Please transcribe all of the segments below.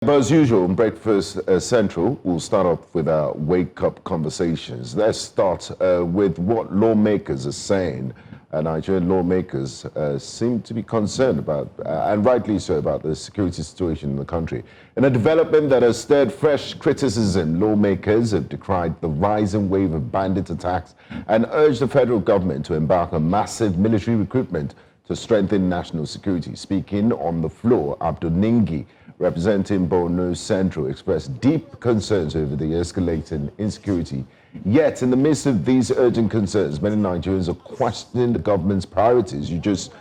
But as usual, on Breakfast Central, we'll start off with our wake-up conversations. Let's start with what lawmakers are saying. Nigerian lawmakers seem to be concerned about, and rightly so, about the security situation in the country. In a development that has stirred fresh criticism, lawmakers have decried the rising wave of bandit attacks and urged the federal government to embark on massive military recruitment to strengthen national security. Speaking on the floor, Abductions, representing Borno Central, expressed deep concerns over the escalating insecurity. Yet, in the midst of these urgent concerns, many Nigerians are questioning the government's priorities. You just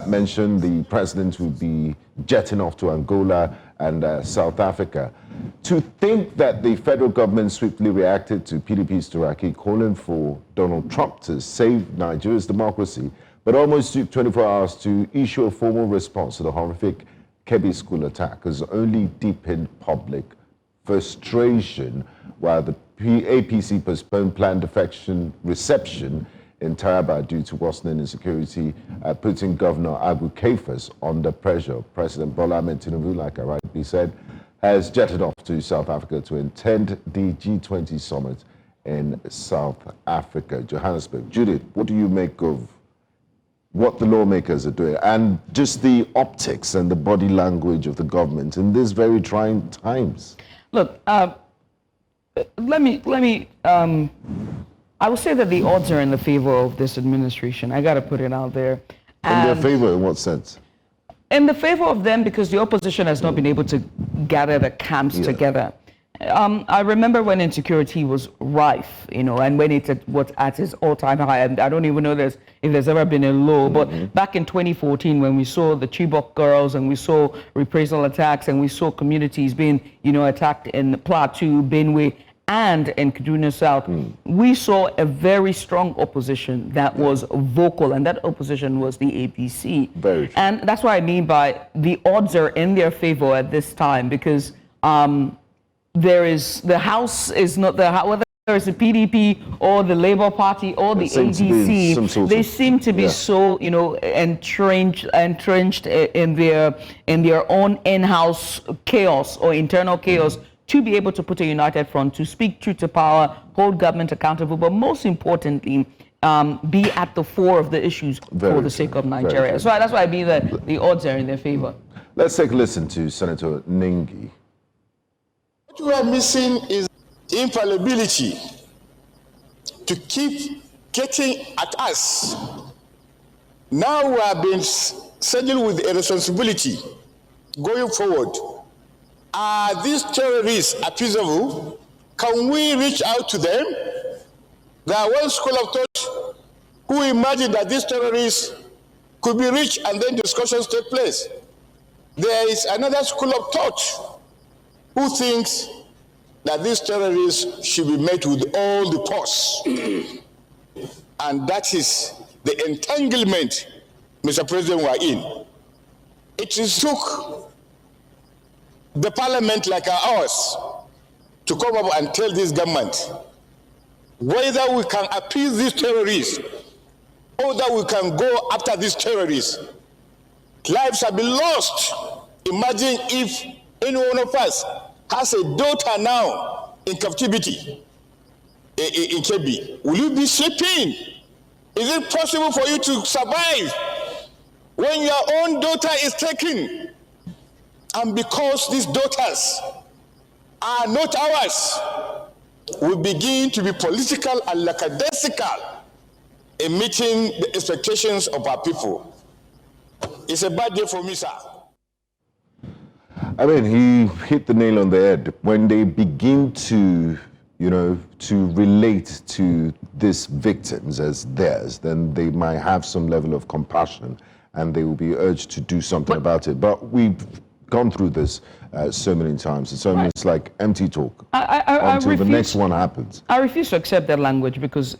mentioned the president would be jetting off to Angola and South Africa. To think that the federal government swiftly reacted to PDP's Turaki calling for Donald Trump to save Nigeria's democracy, but almost took 24 hours to issue a formal response to the horrific Kebbi school attack has only deepened public frustration, while the APC postponed planned defection reception in Taraba due to worsening insecurity, putting Governor Abu Kefas under pressure. President President Tinubu, like I rightly said, has jetted off to South Africa to attend the G20 summit in South Africa, Johannesburg. Judith, what do you make of what the lawmakers are doing and just the optics and the body language of the government in these very trying times? Look, I will say that the odds are in the favor of this administration. I got to put it out there. In their favor, in what sense? In the favor of them, because the opposition has not been able to gather the camps together. I remember when insecurity was rife, and when it was at its all-time high. And I don't even know if there's ever been a low. But back in 2014, when we saw the Chibok girls and we saw reprisal attacks and we saw communities being, attacked in Plateau, Benue, and in Kaduna South, we saw a very strong opposition that was vocal, and that opposition was the APC. And that's what I mean by the odds are in their favor at this time, because the House is not whether it's the PDP or the Labour Party or the ADC, they seem to be so entrenched in their own in-house chaos or internal chaos to be able to put a united front, to speak truth to power, hold government accountable, but most importantly, be at the fore of the issues for the sake of Nigeria. So that's why I mean that the odds are in their favor. Let's take a listen to Senator Ningi. What we are missing is infallibility to keep getting at us. Now we are being saddled with a responsibility going forward. Are these terrorists appeasable? Can we reach out to them? There are one school of thought who imagined that these terrorists could be reached and then discussions take place. There is another school of thought who thinks that these terrorists should be met with all the force. And that is the entanglement, Mr. President, we are in. It took the parliament like ours to come up and tell this government whether we can appease these terrorists or that we can go after these terrorists. Lives have been lost. Imagine if any one of us has a daughter now in captivity in Kebbi. Will you be sleeping? Is it possible for you to survive when your own daughter is taken? And because these daughters are not ours, we begin to be political and lackadaisical in meeting the expectations of our people. It's a bad day for me, sir. I mean, he hit the nail on the head. When they begin to, to relate to these victims as theirs, then they might have some level of compassion and they will be urged to do something about it. But we've gone through this so many times. It's almost like empty talk until the next one happens. I refuse to accept that language because,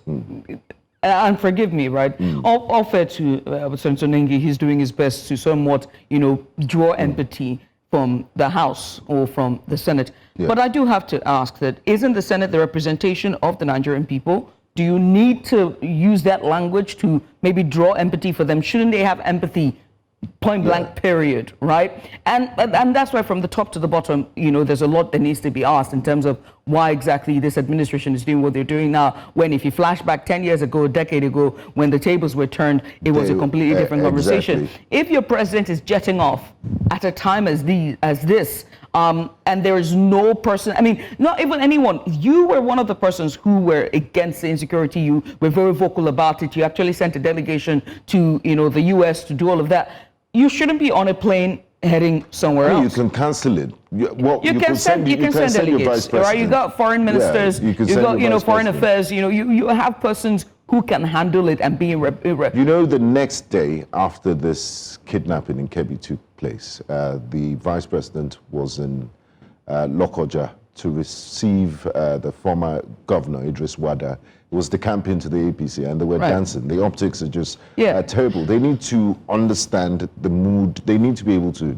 and forgive me, right? All fair to Senator Ningi, he's doing his best to somewhat, draw empathy from the House or from the Senate. But I do have to ask that, isn't the Senate the representation of the Nigerian people? Do you need to use that language to maybe draw empathy for them? Shouldn't they have empathy point blank, period, right? And that's why from the top to the bottom, there's a lot that needs to be asked in terms of why exactly this administration is doing what they're doing now, when if you flash back 10 years ago, a decade ago, when the tables were turned, it was a completely different conversation. If your president is jetting off at a time as this, and there is no person, not even anyone, you were one of the persons who were against the insecurity, you were very vocal about it, you actually sent a delegation to, the US to do all of that. You shouldn't be on a plane heading somewhere else. You can cancel it. You can send delegates, right? You got foreign ministers, you got foreign affairs, you have persons who can handle it and be the next day after this kidnapping in Kebbi took place, the vice president was in Lokoja to receive the former governor, Idris Wada. It was the campaign to the APC, and they were dancing. The optics are just terrible. They need to understand the mood. They need to be able to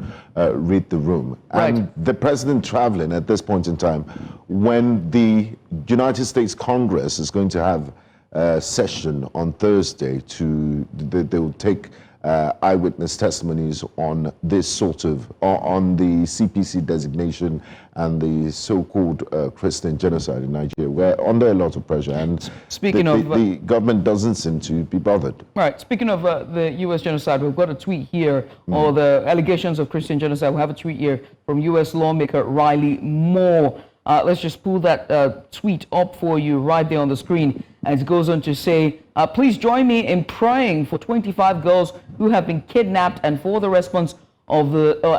read the room. And the president traveling at this point in time, when the United States Congress is going to have a session on Thursday, they will take eyewitness testimonies on this sort of, on the CPC designation and the so-called Christian genocide in Nigeria. We're under a lot of pressure, and the government doesn't seem to be bothered. Right. Speaking of the U.S. genocide, we've got a tweet here, or the allegations of Christian genocide. We have a tweet here from U.S. lawmaker Riley Moore. Let's just pull that tweet up for you right there on the screen. And it goes on to say, please join me in praying for 25 girls who have been kidnapped and for the response of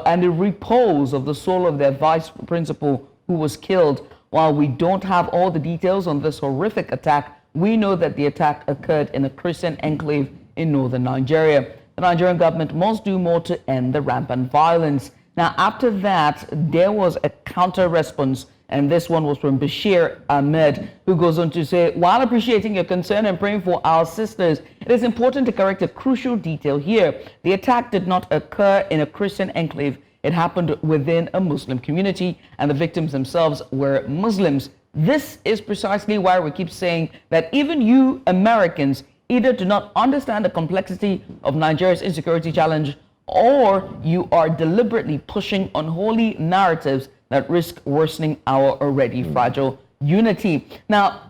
and the repose of the soul of their vice principal who was killed. While we don't have all the details on this horrific attack, we know that the attack occurred in a Christian enclave in northern Nigeria. The Nigerian government must do more to end the rampant violence. Now, after that, there was a counter response. And this one was from Bashir Ahmed, who goes on to say, while appreciating your concern and praying for our sisters, it is important to correct a crucial detail here. The attack did not occur in a Christian enclave. It happened within a Muslim community, and the victims themselves were Muslims. This is precisely why we keep saying that even you Americans either do not understand the complexity of Nigeria's insecurity challenge, or you are deliberately pushing unholy narratives that risk worsening our already fragile unity. Now,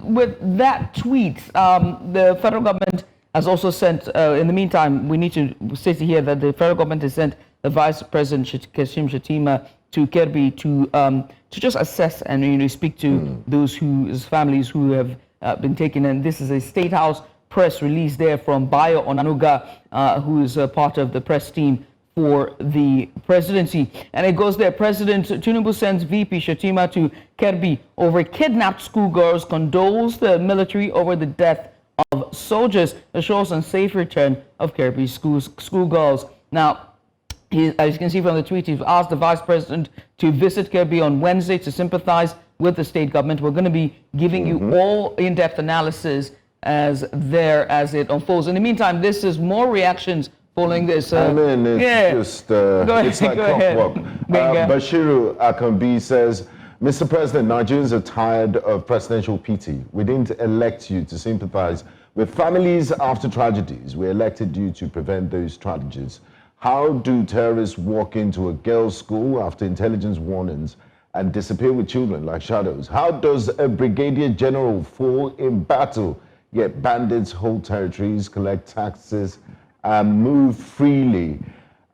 with that tweet, the federal government has also sent, in the meantime, we need to state here that the federal government has sent the Vice President Kashim Shettima to Kebbi to just assess and speak to those whose families who have been taken. And this is a State House press release there from Bayo Onanuga, who is a part of the press team for the presidency. And it goes there, President Tinubu sends VP Shettima to Kebbi over kidnapped schoolgirls, condoles the military over the death of soldiers, assures on safe return of Kebbi schoolgirls. Now, as you can see from the tweet, he's asked the Vice President to visit Kebbi on Wednesday to sympathize with the state government. We're going to be giving you all in-depth analysis as it unfolds. In the meantime, this is more reactions following this. It's just, it's like clockwork. Bashiru Akambi says, Mr. President, Nigerians are tired of presidential pity. We didn't elect you to sympathize with families after tragedies. We elected you to prevent those tragedies. How do terrorists walk into a girls' school after intelligence warnings and disappear with children like shadows? How does a brigadier general fall in battle, yet bandits hold territories, collect taxes, and move freely?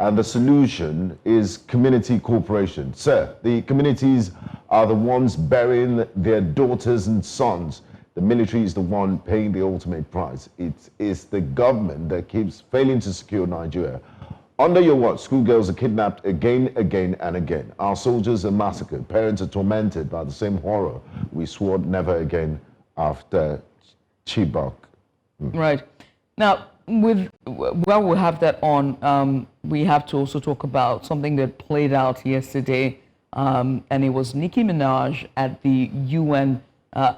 And the solution is community cooperation. Sir, the communities are the ones burying their daughters and sons. The military is the one paying the ultimate price. It is the government that keeps failing to secure Nigeria. Under your watch, schoolgirls are kidnapped again, and again. Our soldiers are massacred. Parents are tormented by the same horror we swore never again after Chibok. Right. Now, while we have that on, we have to also talk about something that played out yesterday, and it was Nicki Minaj at the UN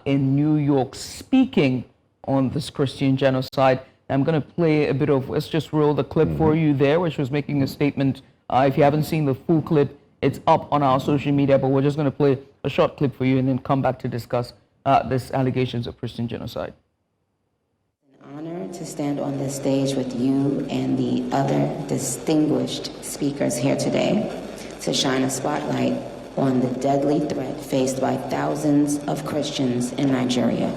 in New York speaking on this Christian genocide. I'm going to play a bit of, let's just roll the clip for you there, where she was making a statement. If you haven't seen the full clip, it's up on our social media, but we're just going to play a short clip for you and then come back to discuss this allegations of Christian genocide. Honor to stand on this stage with you and the other distinguished speakers here today to shine a spotlight on the deadly threat faced by thousands of Christians in Nigeria.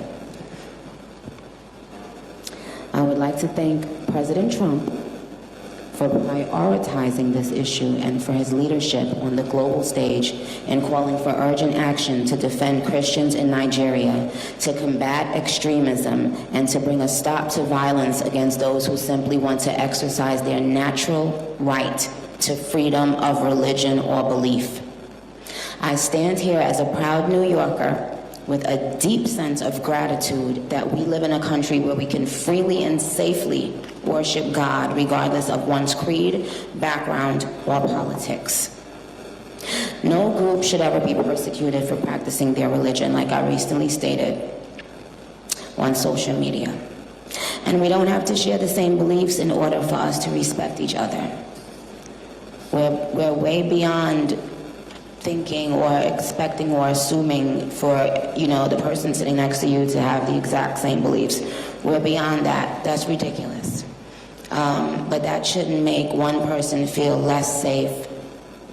I would like to thank President Trump for prioritizing this issue and for his leadership on the global stage in calling for urgent action to defend Christians in Nigeria, to combat extremism, and to bring a stop to violence against those who simply want to exercise their natural right to freedom of religion or belief. I stand here as a proud New Yorker with a deep sense of gratitude that we live in a country where we can freely and safely worship God regardless of one's creed, background, or politics. No group should ever be persecuted for practicing their religion, like I recently stated on social media. And we don't have to share the same beliefs in order for us to respect each other. We're way beyond thinking or expecting or assuming for, the person sitting next to you to have the exact same beliefs. We're beyond that. That's ridiculous. But that shouldn't make one person feel less safe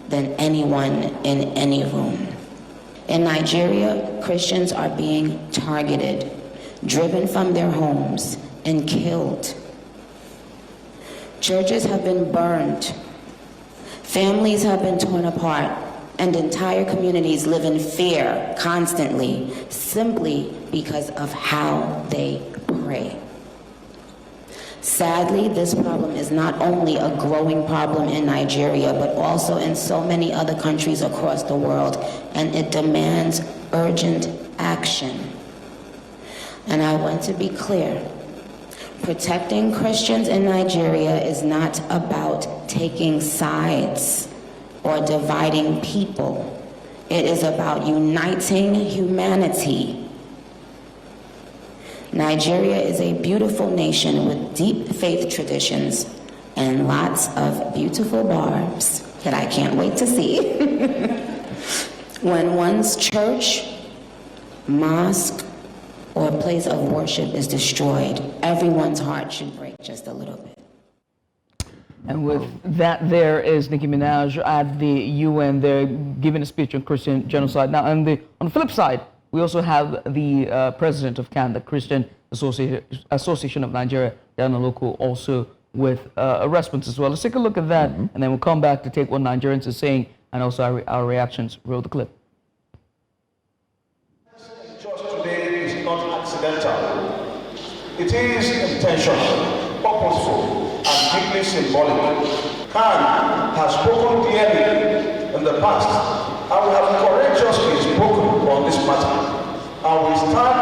than anyone in any room. In Nigeria, Christians are being targeted, driven from their homes, and killed. Churches have been burned. Families have been torn apart. And entire communities live in fear constantly, simply because of how they pray. Sadly, this problem is not only a growing problem in Nigeria, but also in so many other countries across the world, and it demands urgent action. And I want to be clear. Protecting Christians in Nigeria is not about taking sides or dividing people. It is about uniting humanity. Nigeria is a beautiful nation with deep faith traditions and lots of beautiful barbs that I can't wait to see. When one's church, mosque, or place of worship is destroyed, everyone's heart should break just a little bit. And with that, there is Nicki Minaj at the UN. They're giving a speech on Christian genocide. Now, on the flip side, we also have the president of CAN, the Christian Association of Nigeria, down the local, also with a response as well. Let's take a look at that, and then we'll come back to take what Nigerians are saying and also our reactions. Roll the clip. Just today is not accidental. It is intentional, purposeful, and deeply symbolic. CAN has spoken clearly in the past, and we have courageously spoken on this matter, and we stand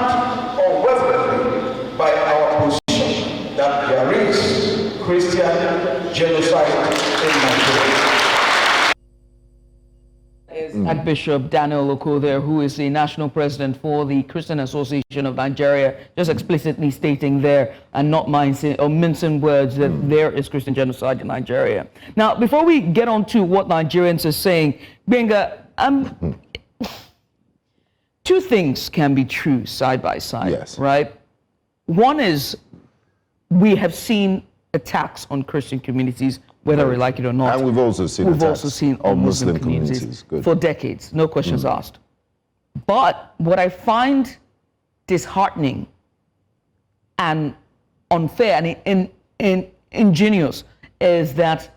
unwaveringly by our position that there is Christian genocide in Nigeria. Archbishop Daniel Oko there, who is the national president for the Christian Association of Nigeria, just explicitly stating there and not mincing words that there is Christian genocide in Nigeria. Now, before we get on to what Nigerians are saying, Gbenga, two things can be true side by side, yes, right? One is we have seen attacks on Christian communities, whether we like it or not. And we've also seen attacks on Muslim communities for decades, no questions asked. But what I find disheartening and unfair and ingenious is that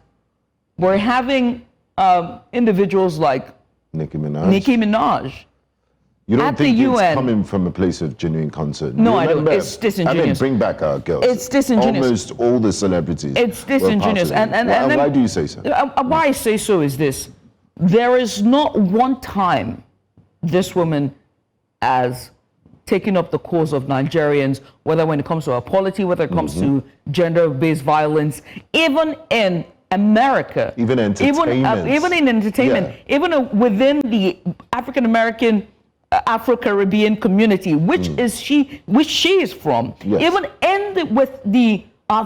we're having individuals like Nicki Minaj. You don't at think the it's UN, coming from a place of genuine concern? No, I don't. It's disingenuous. Bring back our girls. It's disingenuous. Almost all the celebrities. It's disingenuous. And why do you say so? Why I say so is this. There is not one time this woman has taken up the cause of Nigerians, whether when it comes to equality, whether it comes to gender-based violence, even in America. Even entertainment. Even in entertainment. Yeah. Even within the African-American Afro-Caribbean community, which she is from, yes, even with the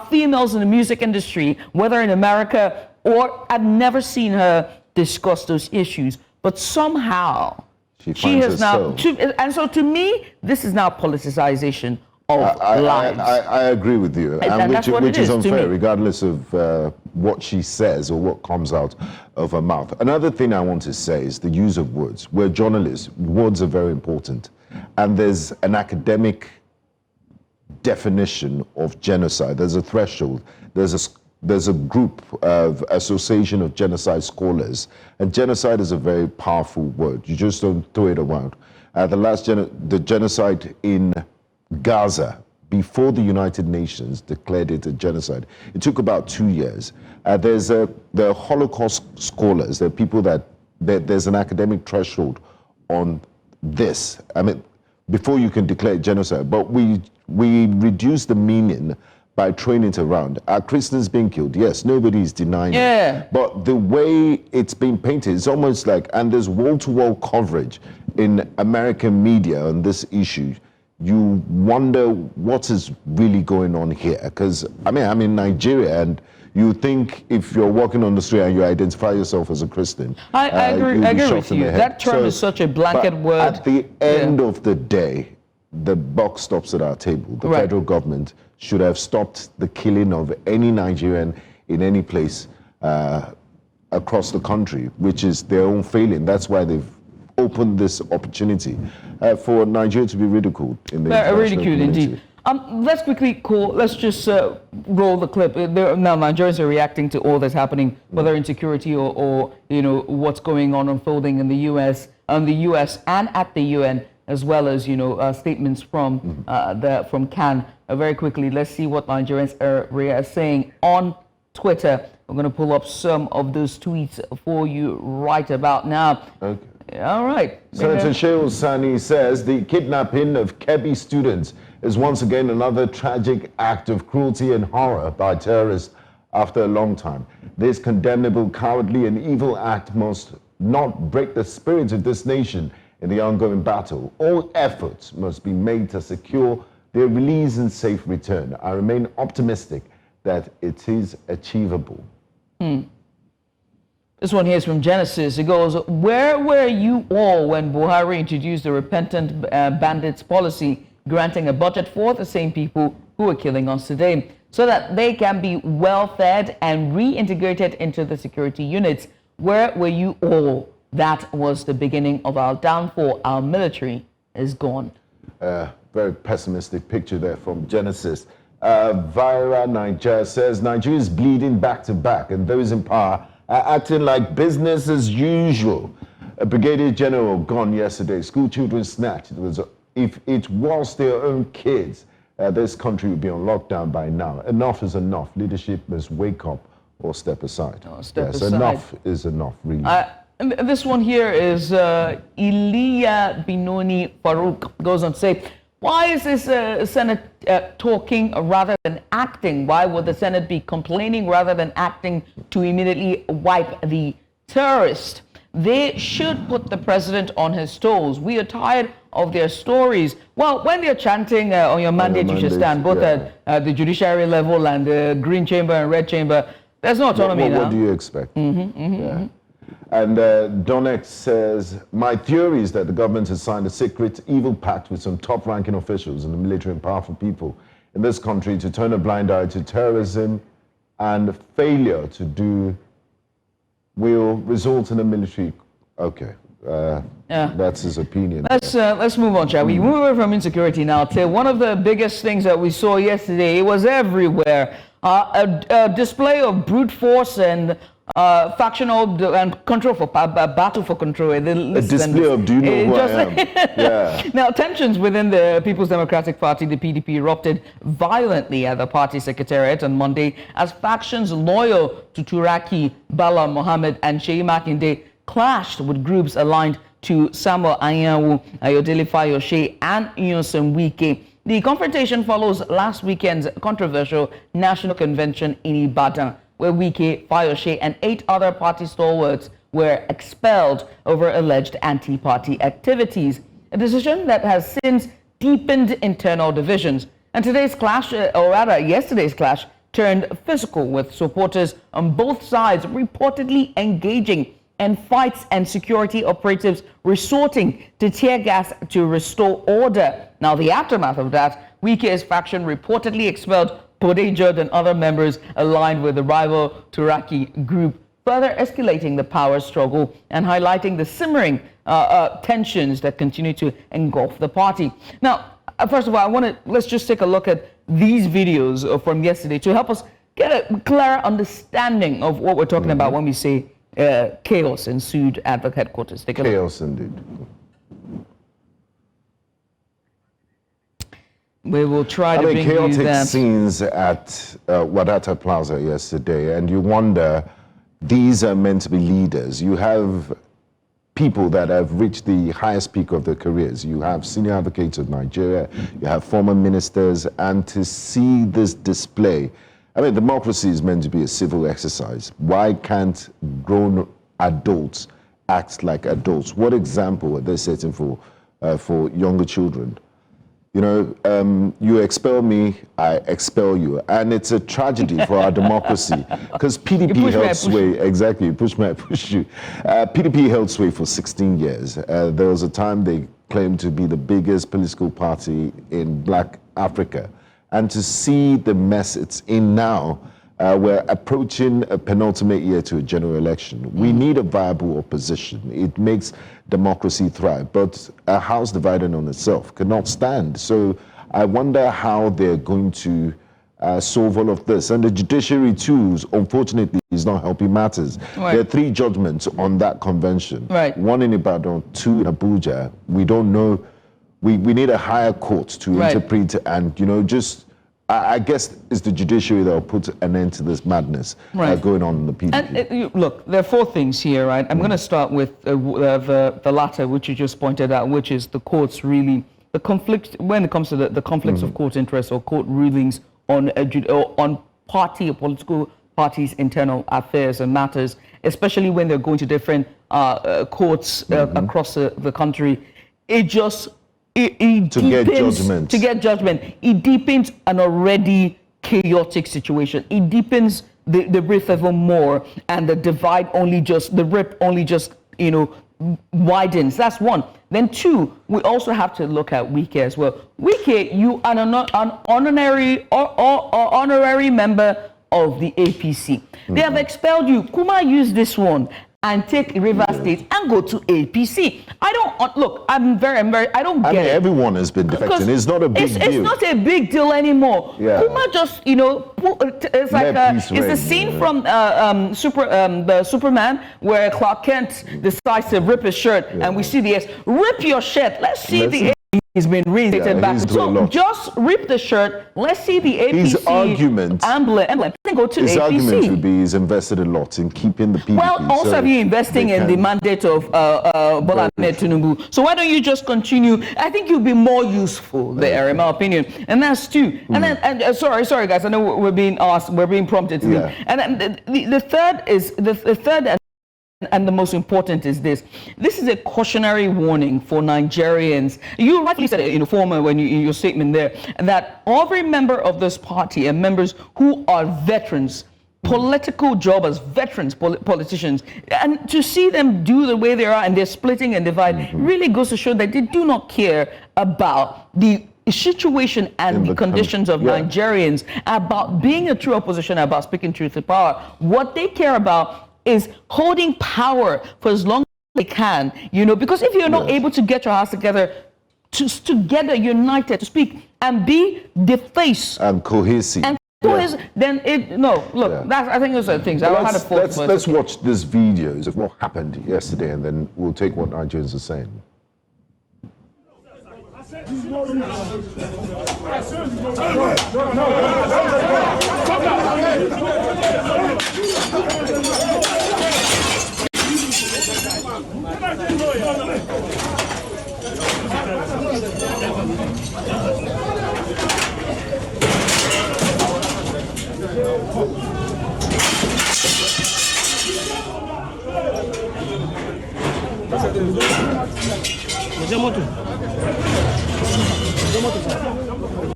females in the music industry, whether in America or I've never seen her discuss those issues, but somehow she has now. And so to me, this is now politicization of lives. I agree with you, And that's what which it is is to unfair, me. regardless of what she says or what comes out of her mouth. Another thing I want to say is the use of words. We're journalists. Words are very important. And there's an academic definition of genocide. There's a threshold. There's a group of association of genocide scholars, and genocide is a very powerful word. You just don't throw it around. The genocide in Gaza, before the United Nations declared it a genocide, it took about 2 years. The Holocaust scholars, there are people there's an academic threshold on this. I mean, before you can declare genocide, but we reduce the meaning by throwing it around. Are Christians being killed? Yes, nobody is denying it. But the way it's being painted, it's almost like, and there's wall-to-wall coverage in American media on this issue. You wonder what is really going on here. Because, I mean, I'm in Nigeria, and you think if you're walking on the street and you identify yourself as a Christian, I agree with you. That term is such a blanket word. At the end of the day, the buck stops at our table. The federal government should have stopped the killing of any Nigerian in any place across the country, which is their own failing. That's why they've opened this opportunity for Nigeria to be ridiculed in the international community. Indeed. Let's quickly let's just roll the clip. Now Nigerians are reacting to all that's happening, whether insecurity or what's going on unfolding in the U.S. and at the UN, as well as statements from from Cannes. Very quickly, let's see what Nigerians are saying on Twitter. We're going to pull up some of those tweets for you right about now. Okay. All right. Senator Shehu Sani says the kidnapping of Kebbi students is once again another tragic act of cruelty and horror by terrorists after a long time. This condemnable, cowardly, and evil act must not break the spirit of this nation in the ongoing battle. All efforts must be made to secure their release and safe return. I remain optimistic that it is achievable. This one here is from Genesis. It goes, where were you all when Buhari introduced the repentant bandits policy, granting a budget for the same people who are killing us today, so that they can be well fed and reintegrated into the security units? Where were you all? That was the beginning of our downfall. Our military is gone. Very pessimistic picture there from Genesis. Vira Niger says Nigeria is bleeding back to back, and those in power are acting like business as usual. A brigadier general gone yesterday. School children snatched. If it was their own kids, this country would be on lockdown by now. Enough is enough. Leadership must wake up or step aside. Aside. Enough is enough, really. This one here is Iliya Binoni Farouk goes on to say, why is this Senate talking rather than acting? Why would the Senate be complaining rather than acting to immediately wipe the terrorist? They should put the president on his toes. We are tired of their stories. Well, when they're chanting on your mandate, you should stand, both at the judiciary level and the green chamber and red chamber. There's no autonomy now. What do you expect? And Donex says, my theory is that the government has signed a secret evil pact with some top-ranking officials and the military and powerful people in this country to turn a blind eye to terrorism, and failure to do will result in a military. Okay, that's his opinion. Let's move on, shall we? Move away from insecurity now to one of the biggest things that we saw yesterday. It was everywhere. A display of brute force and factional and control for battle for control. A display of do you know who I am? Yeah. Now, tensions within the People's Democratic Party, the PDP, erupted violently at the party secretariat on Monday as factions loyal to Turaki, Bala Mohammed, and Sheyi Makinde clashed with groups aligned to Samuel Anyanwu, Ayodele Fayose, and Nyesom Wike. The confrontation follows last weekend's controversial national convention in Ibadan, where Wike, Fayose, and 8 other party stalwarts were expelled over alleged anti-party activities, a decision that has since deepened internal divisions. And today's clash, or rather yesterday's clash, turned physical, with supporters on both sides reportedly engaging and fights and security operatives resorting to tear gas to restore order. Now, the aftermath of that, Wike's faction reportedly expelled Podejod and other members aligned with the rival Turaki group, further escalating the power struggle and highlighting the simmering tensions that continue to engulf the party. Now, first of all, let's just take a look at these videos from yesterday to help us get a clearer understanding of what we're talking about when we say chaos ensued at the headquarters. Take a look. Chaos indeed. We will try to bring you that. Chaotic scenes at Wadata Plaza yesterday, and you wonder, these are meant to be leaders. You have people that have reached the highest peak of their careers. You have senior advocates of Nigeria, you have former ministers, and to see this display, I mean, democracy is meant to be a civil exercise. Why can't grown adults act like adults? What example are they setting for younger children? You know, you expel me, I expel you. And it's a tragedy for our democracy because PDP held sway. Exactly, you push me, I push you. PDP held sway for 16 years. There was a time they claimed to be the biggest political party in Black Africa. And to see the mess it's in now, we're approaching a penultimate year to a general election. We need a viable opposition. It makes democracy thrive, but a house divided on itself cannot stand. So I wonder how they're going to solve all of this. And the judiciary too, unfortunately, is not helping matters. Right. There are 3 judgments on that convention. Right. 1 in Ibadan, 2 in Abuja. We don't know. We need a higher court to interpret and, you know, just I guess it's the judiciary that will put an end to this madness going on in the PDP. And look, there are 4 things here, right? I'm going to start with the latter, which you just pointed out, which is the courts really, the conflict, when it comes to the conflicts of court interests or court rulings on party or political parties' internal affairs and matters, especially when they're going to different courts across the country. It just... To get judgment. It deepens an already chaotic situation. It deepens the rift even more, and the divide the rip only just, you know, widens. That's 1. Then 2, we also have to look at Wike as well. Wike, you are an honorary member of the APC. They have expelled you. Kuma used this one and take River State and go to APC. I don't look. I don't get it. Everyone has been defecting. It's not a big deal. It's not a big deal anymore. Yeah. Kuma just, you know, it's like it's a scene from the Superman where Clark Kent decides to rip his shirt, and we see the S. Rip your shirt. Let's see He's been reinstated back. So just rip the shirt. Let's see the APC his argument. Emblem. Go to his APC. Argument would be he's invested a lot in keeping the PDP. Well, also so be investing in the mandate of Bola Ahmed Tinubu. So why don't you just continue? I think you'll be more useful there, in my opinion. And that's 2. And then, sorry guys, I know we're being asked, we're being prompted. And then the third is the third. And the most important is this. This is a cautionary warning for Nigerians. You rightly said it in your statement there, that every member of this party and members who are veterans, political jobbers, veterans, politicians, and to see them do the way they are and they're splitting and divide really goes to show that they do not care about the situation and the conditions of Nigerians, about being a true opposition, about speaking truth to power. What they care about is holding power for as long as they can, you know, because if you're not able to get your house together, together, united, to speak and be the face and cohesive, then I think those are the things. Let's watch these videos of what happened yesterday, and then we'll take what Nigerians are saying.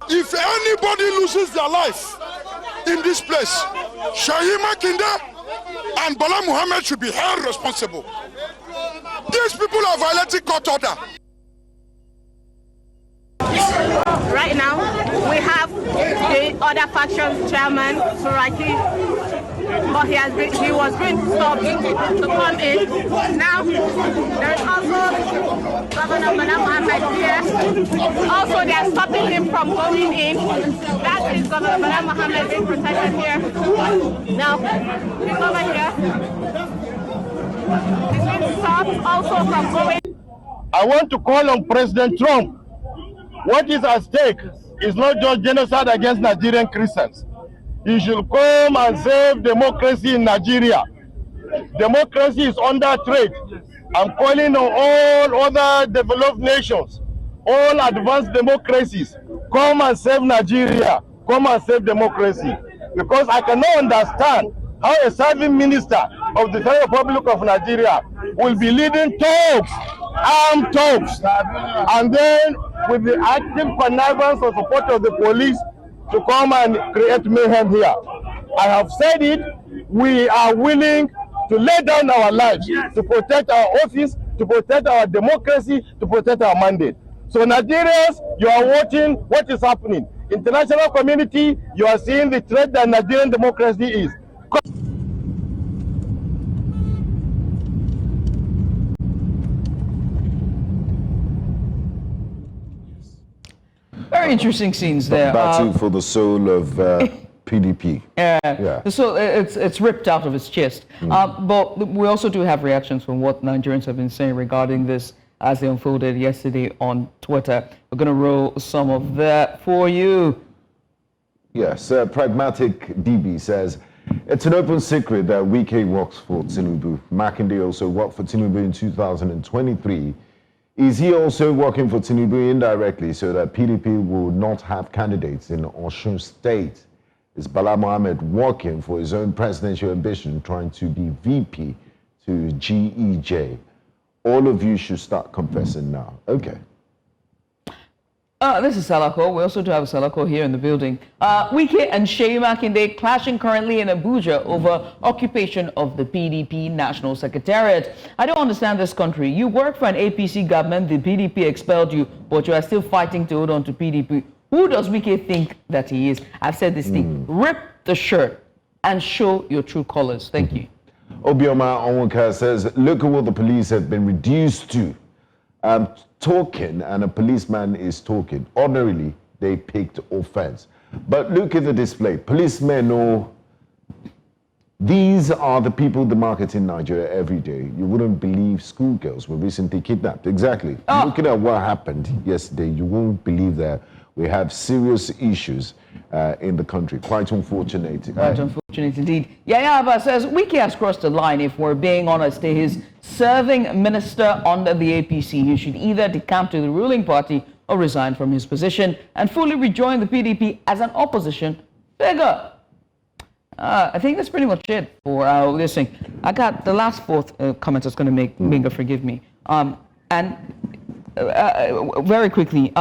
If anybody loses their life in this place, Shayi Makinde and Bala Muhammad should be held responsible. These people are violating court order. Right now, we have the other faction chairman, Suraki, but he was being stopped to come in. Now, there is also Governor Bala Muhammad here. Also, they are stopping him from going in. That is Governor Bala Muhammad being protected here. Now, he's over here. He's being stopped also from going. I want to call on President Trump. What is at stake is not just genocide against Nigerian Christians. He should come and save democracy in Nigeria. Democracy is under threat. I'm calling on all other developed nations, all advanced democracies, come and save Nigeria, come and save democracy. Because I cannot understand how a serving minister of the Federal Republic of Nigeria will be leading talks, armed talks, and then with the active connivance or support of the police to come and create mayhem here. I have said it, we are willing to lay down our lives to protect our office, to protect our democracy, to protect our mandate. So Nigerians, you are watching what is happening. International community, you are seeing the threat that Nigerian democracy is. Very interesting scenes there. Battle for the soul of PDP. Yeah. So it's ripped out of his chest. But we also do have reactions from what Nigerians have been saying regarding this as they unfolded yesterday on Twitter. We're going to roll some of that for you. Yes, Pragmatic DB says, it's an open secret that Wike works for Tinubu. Makinde also worked for Tinubu in 2023. Is he also working for Tinubu indirectly so that PDP will not have candidates in Osun State? Is Bala Mohammed working for his own presidential ambition, trying to be VP to GEJ? All of you should start confessing now. Okay. This is Salako. We also do have Salako here in the building. Wike and Seyi Makinde clashing currently in Abuja over occupation of the PDP National Secretariat. I don't understand this country. You work for an APC government, the PDP expelled you, but you are still fighting to hold on to PDP. Who does Wike think that he is? I've said this thing. Rip the shirt and show your true colors. Thank you. Obioma Onwuka says, look at what the police have been reduced to. Talking and a policeman is talking. Ordinarily, they picked offense. But look at the display. Policemen know these are the people they market in Nigeria every day. You wouldn't believe schoolgirls were recently kidnapped. Exactly. Looking at what happened yesterday, you won't believe that we have serious issues in the country. Quite unfortunate. Quite unfortunate indeed. Yaya Abba says, Wike has crossed the line. If we're being honest, he is serving minister under the APC. He should either decamp to the ruling party or resign from his position and fully rejoin the PDP as an opposition figure. I think that's pretty much it for our listening. I got the last fourth comment I was going to make. Gbenga, forgive me. Very quickly,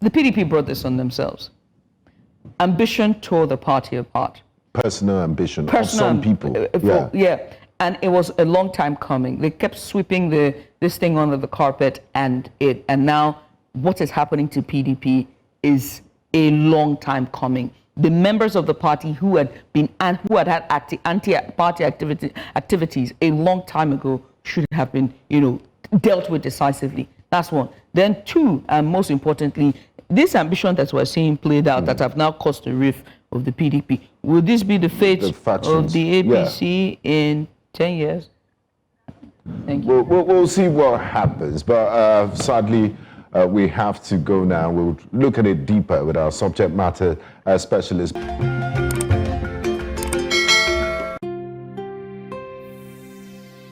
the PDP brought this on themselves. Ambition tore the party apart. Personal ambition of some people. Yeah, and it was a long time coming. They kept sweeping this thing under the carpet, and now what is happening to PDP is a long time coming. The members of the party who had had anti-party activities a long time ago should have been, dealt with decisively. That's one. Then two, and most importantly, this ambition that we're seeing played out that have now caused the rift of the PDP. Will this be the fate of the APC in 10 years? Thank you. We'll see what happens, but sadly, we have to go now. We'll look at it deeper with our subject matter specialist.